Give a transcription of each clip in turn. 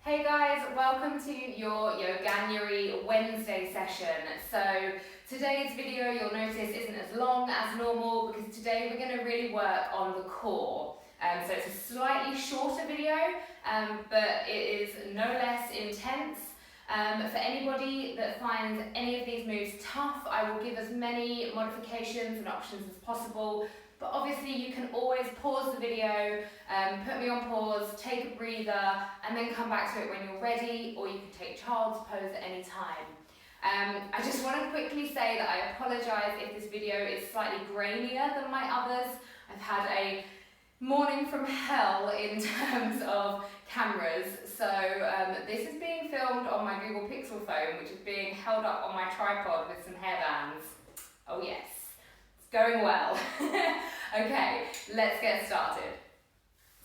Hey guys, welcome to your Yoganuary Wednesday session. So today's video, you'll notice, isn't as long as normal because today we're going to really work on the core. So it's a slightly shorter video, but it is no less intense. For anybody that finds any of these moves tough, I will give as many modifications and options as possible. But obviously you can always pause the video, put me on pause, take a breather, and then come back to it when you're ready, or you can take child's pose at any time. I just want to quickly say that I apologise if this video is slightly grainier than my others. I've had a morning from hell in terms of cameras, so this is being filmed on my Google Pixel phone, which is being held up on my tripod with some hairbands. Oh yes. Going well. Okay, let's get started.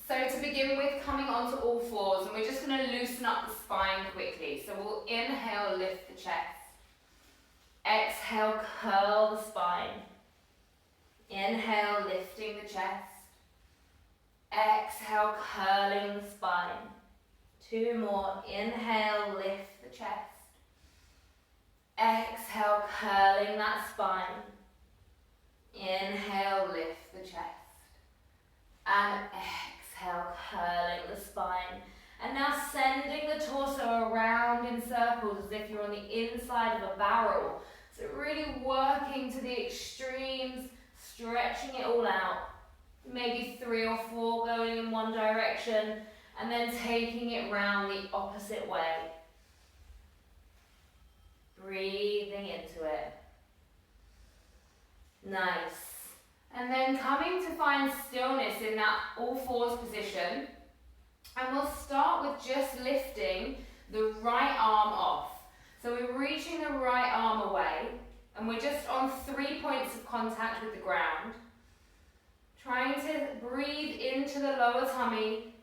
So to begin with, coming onto all fours, and we're just going to loosen up the spine quickly. So we'll inhale, lift the chest. Exhale, curl the spine. Inhale, lifting the chest. Exhale, curling the spine. Two more. Inhale, lift the chest. Exhale, curling that spine. Inhale, lift the chest, and exhale, curling the spine. And now sending the torso around in circles as if you're on the inside of a barrel. So really working to the extremes, stretching it all out. Maybe 3 or 4 going in one direction, and then taking it round the opposite way. Breathing into it. Nice. And then coming to find stillness in that all fours position. And we'll start with just lifting the right arm off. So we're reaching the right arm away, and we're just on 3 points of contact with the ground. Trying to breathe into the lower tummy.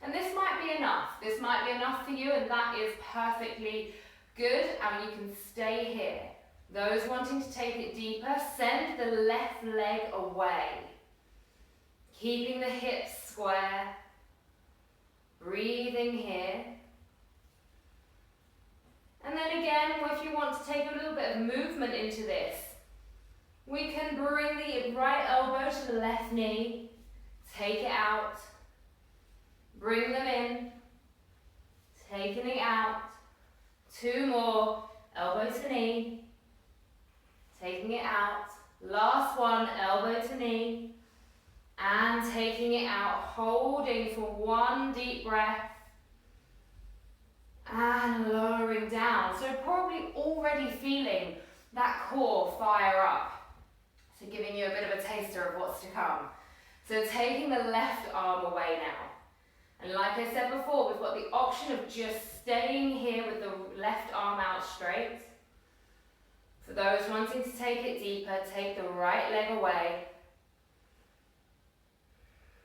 And this might be enough. This might be enough for you, and that is perfectly good, and you can stay here. Those wanting to take it deeper, send the left leg away. Keeping the hips square. Breathing here. And then again, if you want to take a little bit of movement into this, we can bring the right elbow to the left knee. Take it out. Bring them in. Taking it out. 2 more. Elbow to knee. Taking it out. Last one, elbow to knee. And taking it out, holding for 1 deep breath. And lowering down. So probably already feeling that core fire up. So giving you a bit of a taster of what's to come. So taking the left arm away now. And like I said before, we've got the option of just staying here with the left arm out straight. For those wanting to take it deeper, take the right leg away.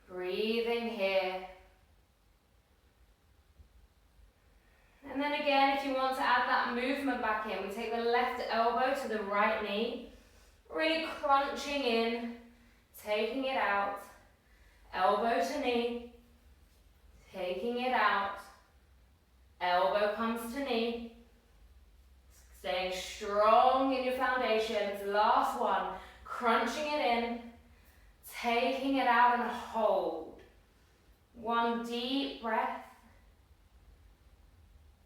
Breathing here. And then again, if you want to add that movement back in, we take the left elbow to the right knee. Really crunching in, taking it out. Elbow to knee. Taking it out. Elbow comes to knee. Staying strong in your foundations. Last one. Crunching it in. Taking it out and hold. 1 deep breath.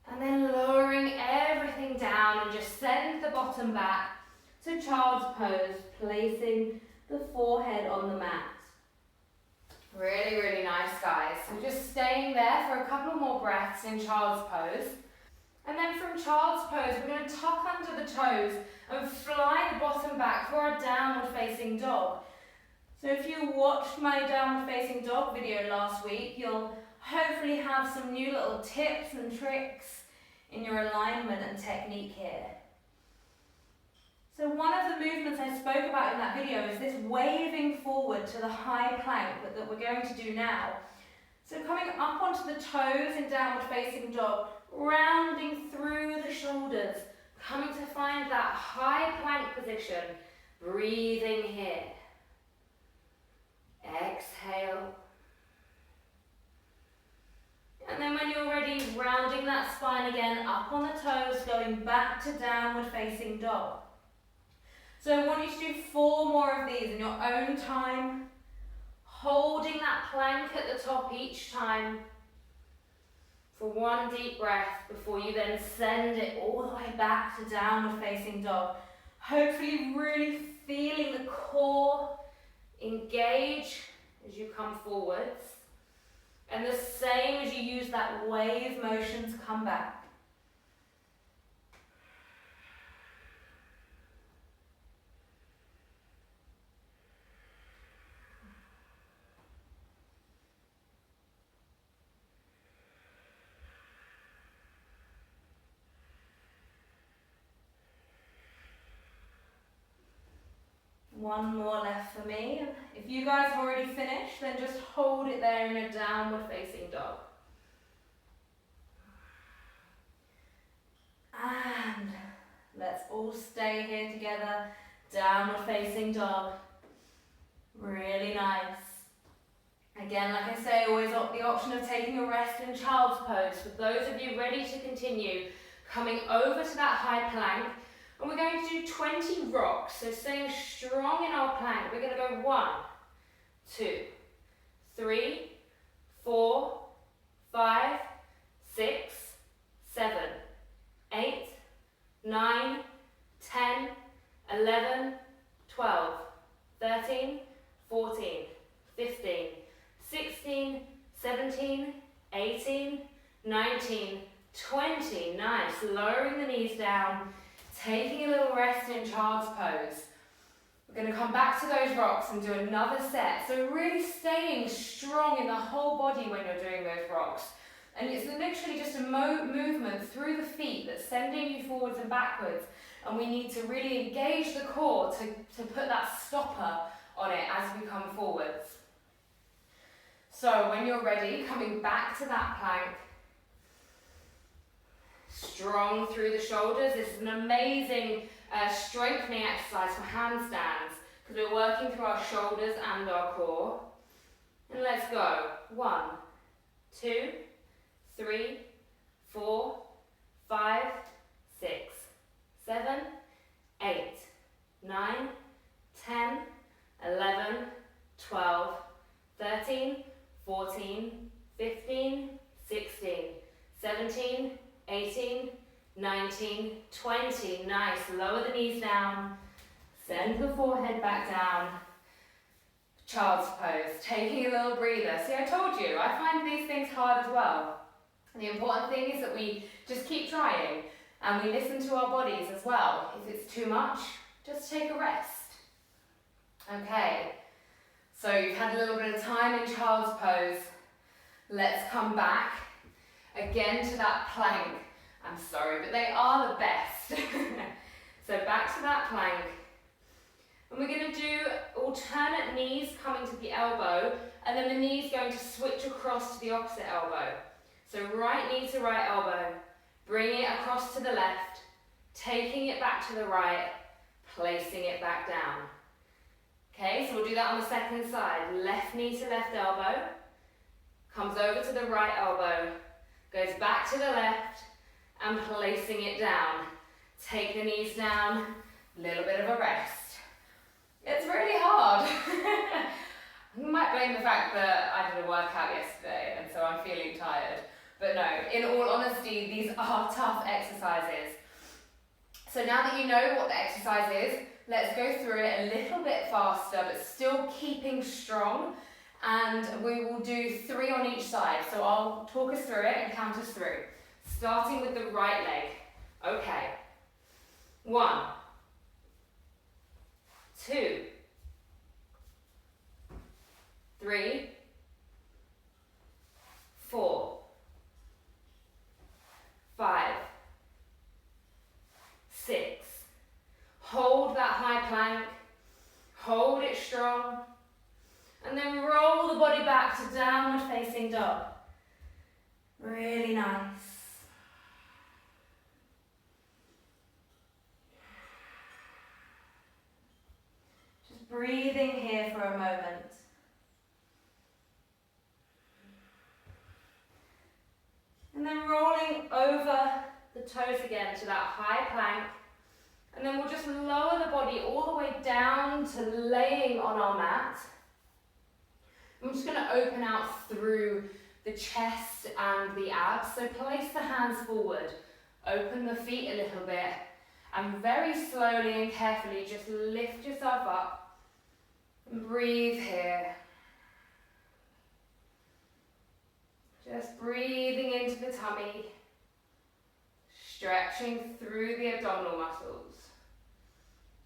And then lowering everything down and just send the bottom back to child's pose, placing the forehead on the mat. Really, really nice, guys. So just staying there for a couple more breaths in child's pose. And then from child's pose, we're going to tuck under the toes and fly the bottom back for our downward facing dog. So if you watched my downward facing dog video last week, you'll hopefully have some new little tips and tricks in your alignment and technique here. So one of the movements I spoke about in that video is this waving forward to the high plank that we're going to do now. So coming up onto the toes in downward facing dog, rounding through the shoulders, coming to find that high plank position, breathing here. Exhale. And then when you're ready, up on the toes, going back to downward facing dog. So I want you to do 4 more of these in your own time, holding that plank at the top each time for 1 deep breath before you then send it all the way back to downward facing dog. Hopefully really feeling the core engage as you come forwards. And the same as you use that wave motion to come back. One more left for me. And if you guys have already finished, then just hold it there in a downward facing dog. And let's all stay here together. Downward facing dog. Really nice. Again, like I say, always the option of taking a rest in child's pose. For those of you ready to continue, coming over to that high plank. And we're going to do 20 rocks, so staying strong in our plank. We're going to go 1, 2, 3, 4, 5, 6, 7, 8, 9, 10, 11, 12, 13, 14, 15, 16, 17, 18, 19, 20. Nice. Lowering the knees down. Taking a little rest in child's pose. We're going to come back to those rocks and do another set. So really staying strong in the whole body when you're doing those rocks. And it's literally just a movement through the feet that's sending you forwards and backwards. And we need to really engage the core to put that stopper on it as we come forwards. So when you're ready, coming back to that plank. Strong through the shoulders. This is an amazing strengthening exercise for handstands because we're working through our shoulders and our core. And let's go. 1, 2, 3, 4, 5, 6, 7, 8, 9, 10, 11, 12, 13, 14, 15, 16, 17, 18, 19, 20. Nice. Lower the knees down. Send the forehead back down. Child's pose. Taking a little breather. See, I told you, I find these things hard as well. And the important thing is that we just keep trying and we listen to our bodies as well. If it's too much, just take a rest. Okay. So you've had a little bit of time in child's pose. Let's come back. Again to that plank. I'm sorry, but they are the best. So back to that plank. And we're going to do alternate knees coming to the elbow, and then the knee's going to switch across to the opposite elbow. So right knee to right elbow, bring it across to the left, taking it back to the right, placing it back down. Okay, so we'll do that on the second side. Left knee to left elbow, comes over to the right elbow, goes back to the left and placing it down. Take the knees down, little bit of a rest. It's really hard. You might blame the fact that I did a workout yesterday and so I'm feeling tired. But no, in all honesty, these are tough exercises. So now that you know what the exercise is, let's go through it a little bit faster but still keeping strong. And we will do 3 on each side. So I'll talk us through it and count us through. Starting with the right leg. Okay. 1, 2, 3, 4, 5, 6. Hold that high plank. Hold it strong. And then roll the body back to downward facing dog. Really nice. Just breathing here for a moment. And then rolling over the toes again to that high plank. And then we'll just lower the body all the way down to laying on our mat. I'm just going to open out through the chest and the abs. So place the hands forward, open the feet a little bit, and very slowly and carefully just lift yourself up and breathe here. Just breathing into the tummy, stretching through the abdominal muscles.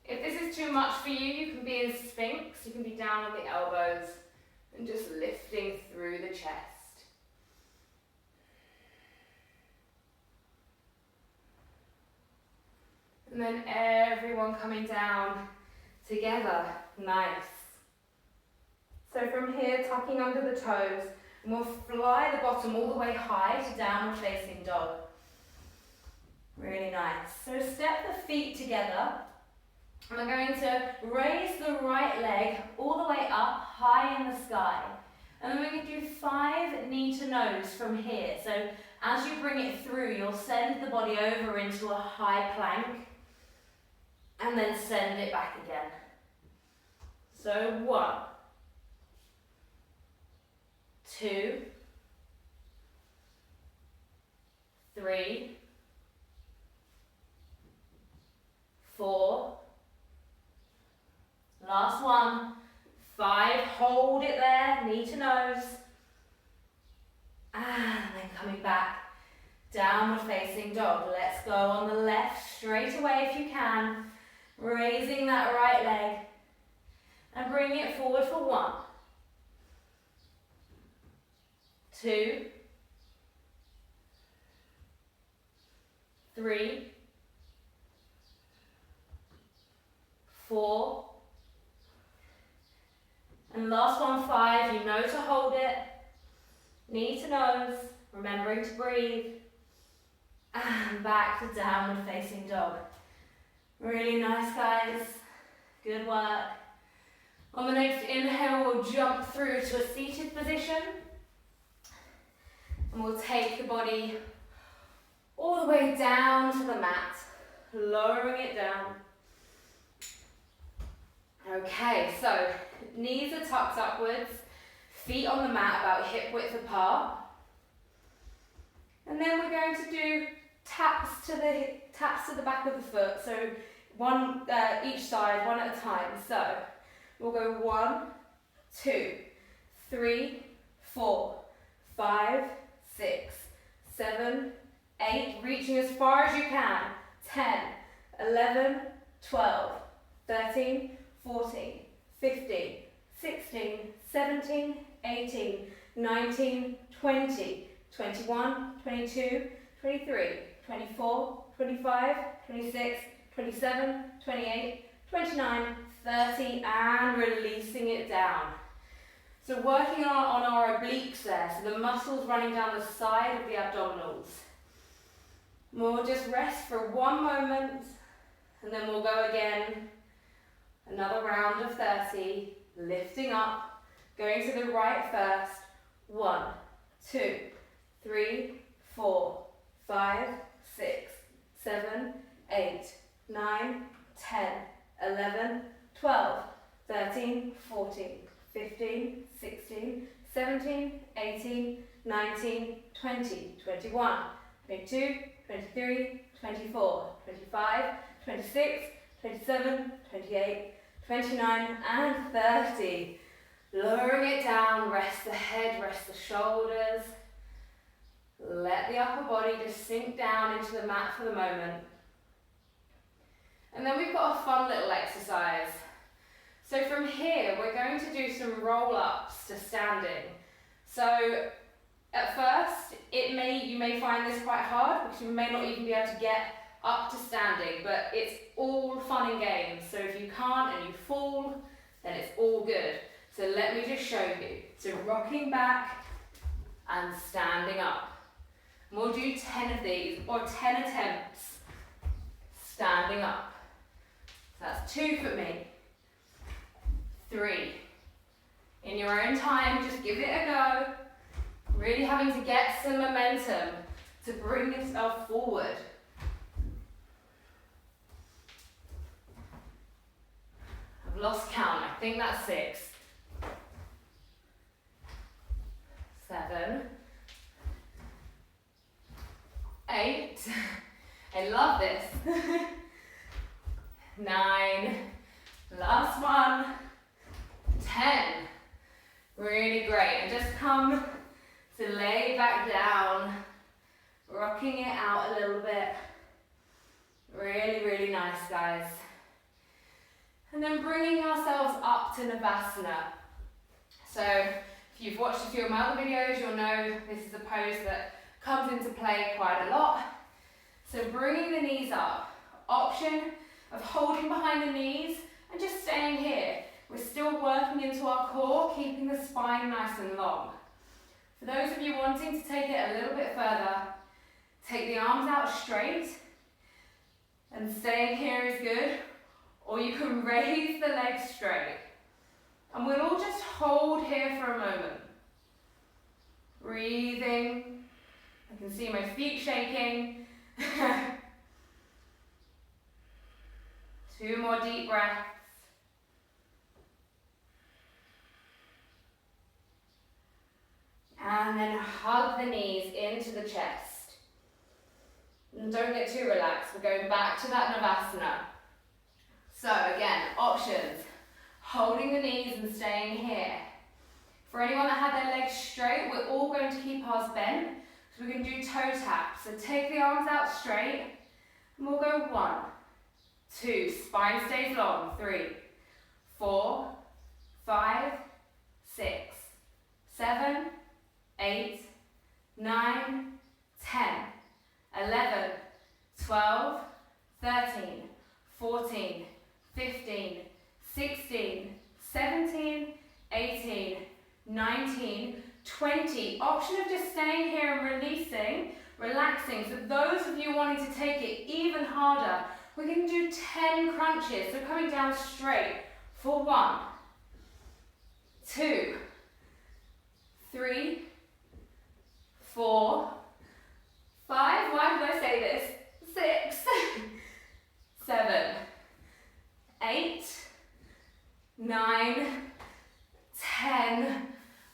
If this is too much for you, you can be in Sphinx, you can be down on the elbows and just lifting through the chest. And then everyone coming down together, nice. So from here, tucking under the toes, and we'll fly the bottom all the way high to downward facing dog. Really nice. So step the feet together, and we're going to raise the right leg all the way up, high in the sky. And then we're going to do 5 knee to nose from here. So as you bring it through, you'll send the body over into a high plank, and then send it back again. So 1, 2, 3, 4, last one, 5, hold it there, knee to nose, and then coming back, downward facing dog. Let's go on the left, straight away if you can, raising that right leg, and bring it forward for 1, 2, 3, 4, and last one, 5, you know to hold it, knee to nose, remembering to breathe, and back to downward facing dog. Really nice, guys, good work. On the next inhale, we'll jump through to a seated position, and we'll take the body all the way down to the mat, lowering it down. Okay, so knees are tucked upwards, feet on the mat about hip width apart. And then we're going to do taps to the back of the foot. So one each side, one at a time. So we'll go 1, 2, 3, 4, 5, 6, 7, 8, reaching as far as you can. 10, 11, 12, 13, 14, 15, 16, 17, 18, 19, 20, 21, 22, 23, 24, 25, 26, 27, 28, 29, 30, and releasing it down. So working on our obliques there, so the muscles running down the side of the abdominals. We'll just rest for 1 moment, and then we'll go again. Another round of 30, lifting up, going to the right first. 1, 2, 3, 4, 5, 6, 7, 8, 9, 10, 11, 12, 13, 14, 15, 16, 17, 18, 19, 20, 21, 22, 23, 24, 25, 26, 27, 28, 29, and 30. Lowering it down, rest the head, rest the shoulders. Let the upper body just sink down into the mat for the moment. And then we've got a fun little exercise. So from here, we're going to do some roll-ups to standing. So at first, you may find this quite hard because you may not even be able to get up to standing, but it's all fun and games. So if you can't and you fall, then it's all good. So let me just show you. So rocking back and standing up. And we'll do 10 of these, or 10 attempts standing up. So that's 2 for me. 3. In your own time, just give it a go. Really having to get some momentum to bring yourself forward. lost count. I think that's 6. 7. 8. I love this. 9. Last one. 10. Really great. And just come to lay back down, rocking it out a little bit. Really, really nice, guys. And then bringing ourselves up to Navasana. So if you've watched a few of my other videos, you'll know this is a pose that comes into play quite a lot. So bringing the knees up, option of holding behind the knees and just staying here. We're still working into our core, keeping the spine nice and long. For those of you wanting to take it a little bit further, take the arms out straight, and staying here is good, or you can raise the legs straight. And we'll all just hold here for a moment. Breathing. I can see my feet shaking. 2 more deep breaths. And then hug the knees into the chest. And don't get too relaxed. We're going back to that Navasana. So again, options. Holding the knees and staying here. For anyone that had their legs straight, we're all going to keep ours bent. So we're going to do toe taps. So take the arms out straight. And we'll go 1, 2, spine stays long. 3, 4, 5, 6, 7, 8, 9, 10, 11, 12, 13, 14, 15, 16, 17, 18, 19, 20. Option of just staying here and releasing, relaxing. So those of you wanting to take it even harder, we're going to do 10 crunches. So coming down straight for 1, 2, 3, 4, 5, why did I say this? 6, 7, 8, 9, 10.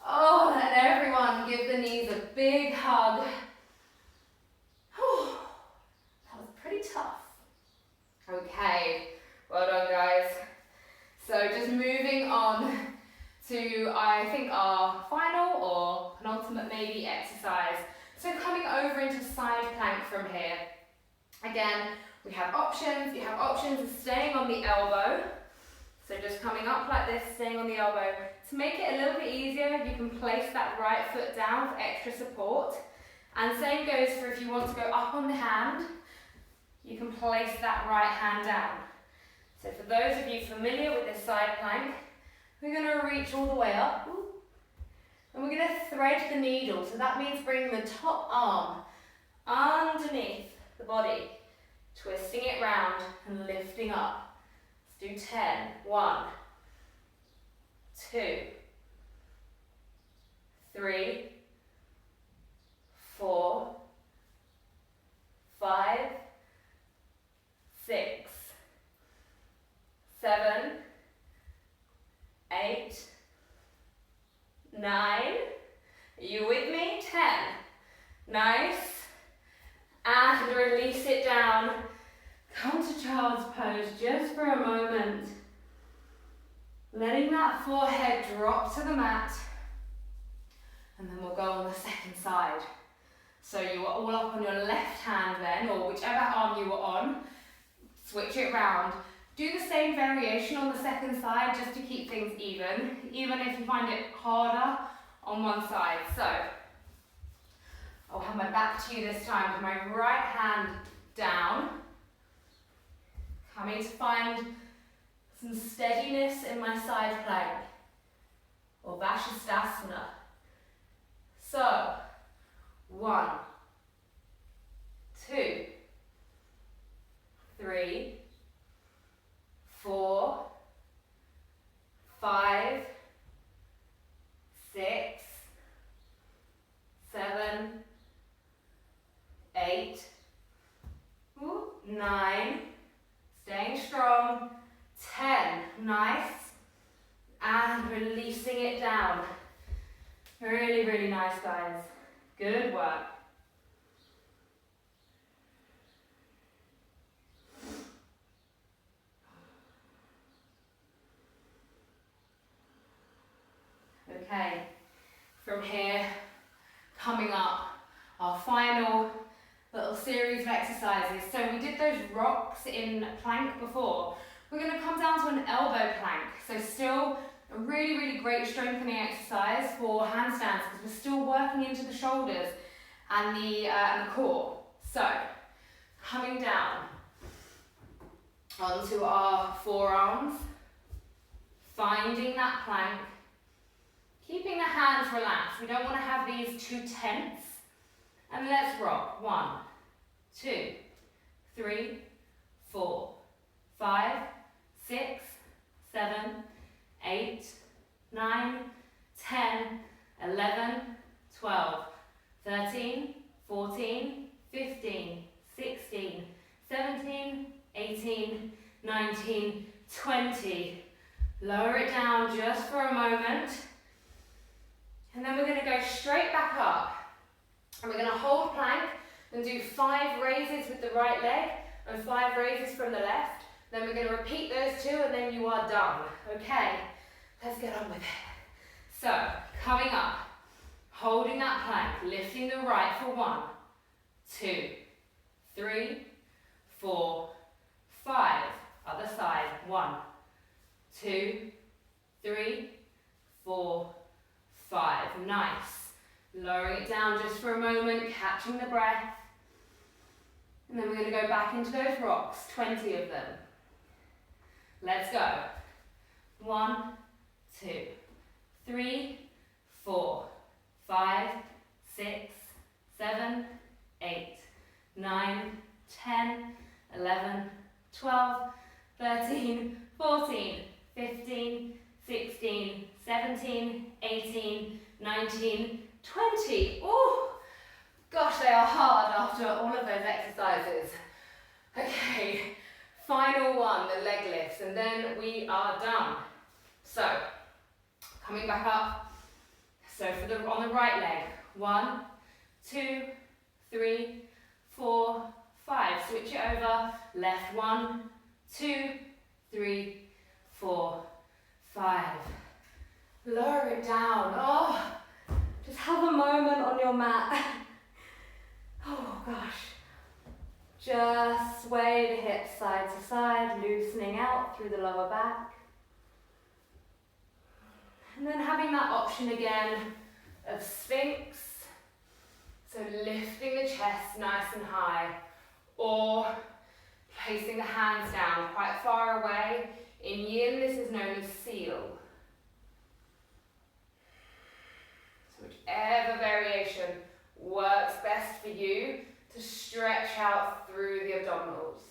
Oh, and everyone give the knees a big hug. Whew, that was pretty tough. Okay, well done, guys. So just moving on to, I think, our final or penultimate maybe exercise. So coming over into side plank from here. Again, we have options. You have options of staying on the elbow. So just coming up like this, staying on the elbow. To make it a little bit easier, you can place that right foot down for extra support. And same goes for if you want to go up on the hand, you can place that right hand down. So for those of you familiar with this side plank, we're going to reach all the way up. And we're going to thread the needle. So that means bringing the top arm underneath the body, twisting it round and lifting up. Let's do 10. 1, 2, 3, 4, 5, 6, 7, 8, 9. Are you with me? 10. Nice. And release it down. Come to child's pose just for a moment. Letting that forehead drop to the mat. And then we'll go on the second side. So you are all up on your left hand then, or whichever arm you were on. Switch it round. Do the same variation on the second side just to keep things even if you find it harder on one side. So I'll have my back to you this time with my right hand down. Coming to find some steadiness in my side plank, or Vashisthasana. So, 1, 2, 3, 4, 5, 6, 7, 8, 9, staying strong, 10, nice. down. Really, really nice, guys. Good work. Okay, from here, coming up, our final little series of exercises. So we did those rocks in plank before. We're going to come down to an elbow plank. So still a really, really great strengthening exercise for handstands because we're still working into the shoulders and the core. So coming down onto our forearms, finding that plank, keeping the hands relaxed. We don't want to have these too tense. And let's rock. 1, 2, 3, 4, 5, 6, 7, 8, 9, 10, 11, 12, 13, 14, 15, 16, 17, 18, 19, 20. Lower it down just for a moment. And then we're going to go straight back up. And we're going to hold plank and do 5 raises with the right leg and 5 raises from the left. Then we're going to repeat those 2 and then you are done. Okay, let's get on with it. So, coming up, holding that plank, lifting the right for 1, 2, 3, 4, 5. Other side. 1, 2, 3, 4, 5. Nice. Lowering it down just for a moment, catching the breath. And then we're going to go back into those rocks, 20 of them. Let's go. 1, 2, 3, 4, 5, 6, 7, 8, 9, 10, 11, 12, 13, 14, 15, 16, 17, 18, 19, 20. Oh, gosh, they are hard after all of those exercises. Okay, final one, the leg lifts, and then we are done. So, coming back up. So on the right leg, 1, 2, 3, 4, 5. Switch it over. Left 1, 2, 3, 4, 5. Lower it down. Oh, just have a moment on your mat. Oh gosh. Just sway the hips side to side, loosening out through the lower back. And then having that option again of Sphinx. So lifting the chest nice and high, or placing the hands down quite far away. In Yin, this is known as Seal. So whichever variation works best for you to stretch out through the abdominals.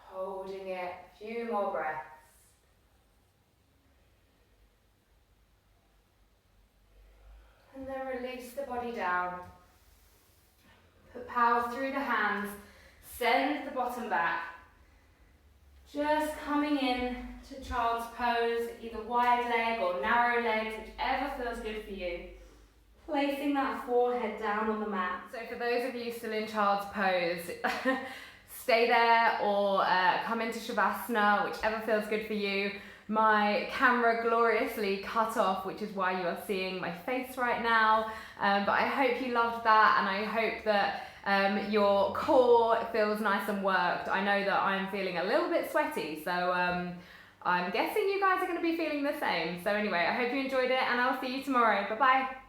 Holding it, a few more breaths. And then release the body down. Put power through the hands, send the bottom back. Just coming in to child's pose, either wide leg or narrow legs, whichever feels good for you. Placing that forehead down on the mat. So for those of you still in child's pose, stay there or come into Shavasana, whichever feels good for you. My camera gloriously cut off, which is why you are seeing my face right now. But I hope you loved that, and I hope that your core feels nice and worked. I know that I'm feeling a little bit sweaty, so I'm guessing you guys are going to be feeling the same. So anyway, I hope you enjoyed it, and I'll see you tomorrow. Bye-bye.